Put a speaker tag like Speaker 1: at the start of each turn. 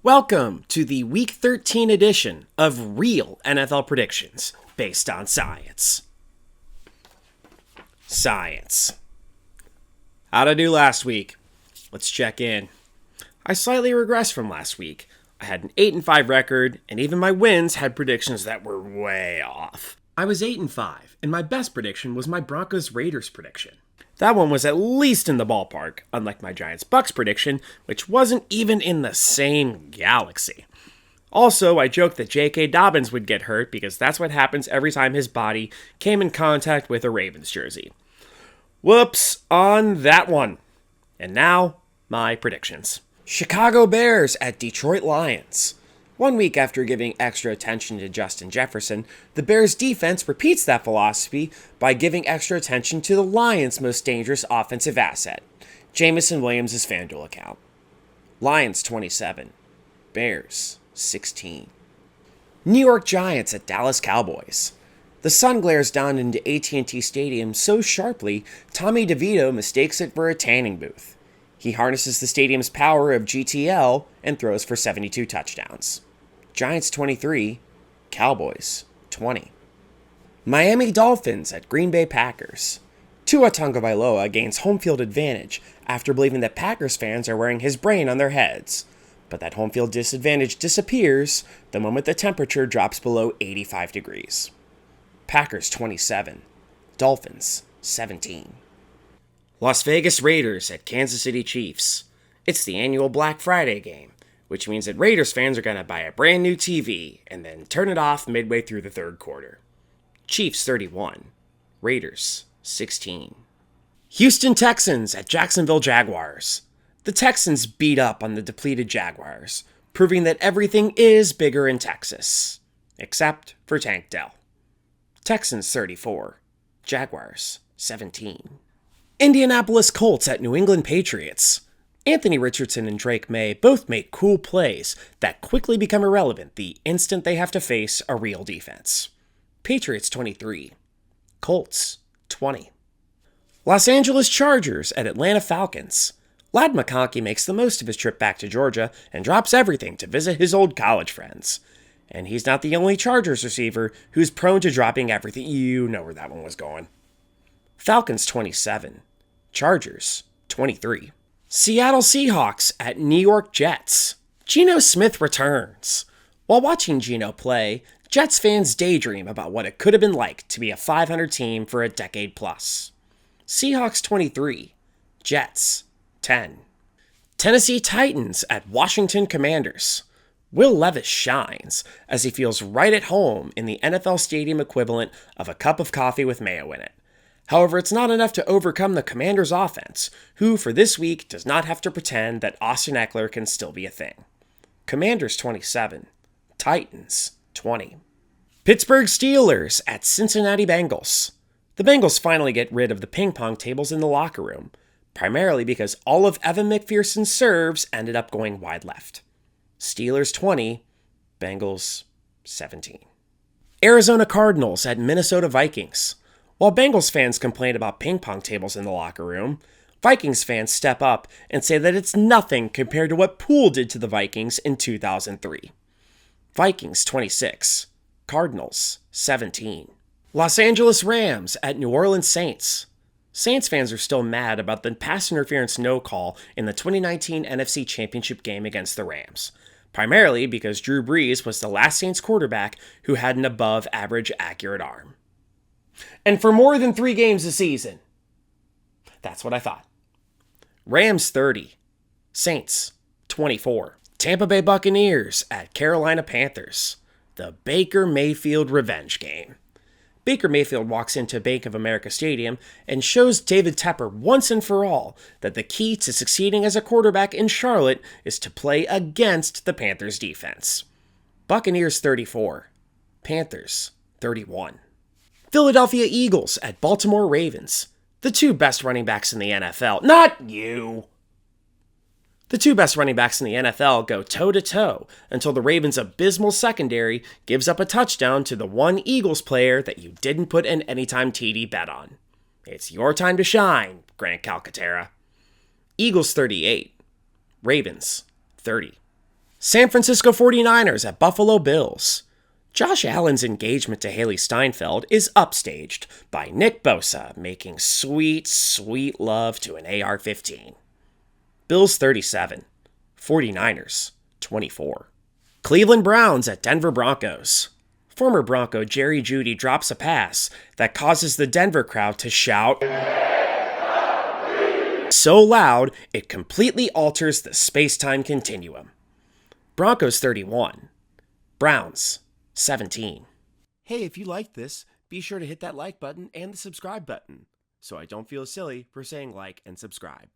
Speaker 1: Welcome to the Week 13 edition of Real NFL Predictions based on science. Science. How'd I do last week? Let's check in. I slightly regressed from last week. I had an 8-5 record, and even my wins had predictions that were way off. I was 8-5, and my best prediction was my Broncos-Raiders prediction. That one was at least in the ballpark, unlike my Giants-Bucks prediction, which wasn't even in the same galaxy. Also, I joked that J.K. Dobbins would get hurt because that's what happens every time his body came in contact with a Ravens jersey. Whoops on that one. And now, my predictions. Chicago Bears at Detroit Lions. 1 week after giving extra attention to Justin Jefferson, the Bears' defense repeats that philosophy by giving extra attention to the Lions' most dangerous offensive asset, Jameson Williams' FanDuel account. Lions 27, Bears 16. New York Giants at Dallas Cowboys. The sun glares down into AT&T Stadium so sharply, Tommy DeVito mistakes it for a tanning booth. He harnesses the stadium's power of GTL and throws for 72 touchdowns. Giants 23, Cowboys 20. Miami Dolphins at Green Bay Packers. Tua Tagovailoa gains home field advantage after believing that Packers fans are wearing his brain on their heads. But that home field disadvantage disappears the moment the temperature drops below 85 degrees. Packers 27, Dolphins 17. Las Vegas Raiders at Kansas City Chiefs. It's the annual Black Friday game, which means that Raiders fans are going to buy a brand new TV and then turn it off midway through the third quarter. Chiefs 31, Raiders 16. Houston Texans at Jacksonville Jaguars. The Texans beat up on the depleted Jaguars, proving that everything is bigger in Texas, except for Tank Dell. Texans 34, Jaguars 17. Indianapolis Colts at New England Patriots. Anthony Richardson and Drake May both make cool plays that quickly become irrelevant the instant they have to face a real defense. Patriots 23, Colts 20. Los Angeles Chargers at Atlanta Falcons. Ladd McConkey makes the most of his trip back to Georgia and drops everything to visit his old college friends. And he's not the only Chargers receiver who's prone to dropping everything. You know where that one was going. Falcons 27, Chargers 23. Seattle Seahawks at New York Jets. Geno Smith returns. While watching Geno play, Jets fans daydream about what it could have been like to be a 500 team for a decade plus. Seahawks 23, Jets 10. Tennessee Titans at Washington Commanders. Will Levis shines as he feels right at home in the NFL stadium equivalent of a cup of coffee with mayo in it. However, it's not enough to overcome the Commanders' offense, who for this week does not have to pretend that Austin Eckler can still be a thing. Commanders 27, Titans 20. Pittsburgh Steelers at Cincinnati Bengals. The Bengals finally get rid of the ping pong tables in the locker room, primarily because all of Evan McPherson's serves ended up going wide left. Steelers 20, Bengals 17. Arizona Cardinals at Minnesota Vikings. While Bengals fans complain about ping pong tables in the locker room, Vikings fans step up and say that it's nothing compared to what Poole did to the Vikings in 2003. Vikings 26, Cardinals 17. Los Angeles Rams at New Orleans Saints. Saints fans are still mad about the pass interference no call in the 2019 NFC Championship game against the Rams, primarily because Drew Brees was the last Saints quarterback who had an above-average accurate arm. And for more than 3 games a season. That's what I thought. Rams 30, Saints 24. Tampa Bay Buccaneers at Carolina Panthers. The Baker Mayfield revenge game. Baker Mayfield walks into Bank of America Stadium and shows David Tepper once and for all that the key to succeeding as a quarterback in Charlotte is to play against the Panthers defense. Buccaneers 34, Panthers 31. Philadelphia Eagles at Baltimore Ravens. The 2 best running backs in the NFL. Not you! The 2 best running backs in the NFL go toe-to-toe until the Ravens' abysmal secondary gives up a touchdown to the one Eagles player that you didn't put an anytime TD bet on. It's your time to shine, Grant Calcaterra. Eagles 38, Ravens 30. San Francisco 49ers at Buffalo Bills. Josh Allen's engagement to Haley Steinfeld is upstaged by Nick Bosa making sweet, sweet love to an AR-15. Bills 37, 49ers 24. Cleveland Browns at Denver Broncos. Former Bronco Jerry Jeudy drops a pass that causes the Denver crowd to shout so loud it completely alters the space-time continuum. Broncos 31, Browns 17. Hey, if you liked this, be sure to hit that like button and the subscribe button so I don't feel silly for saying like and subscribe.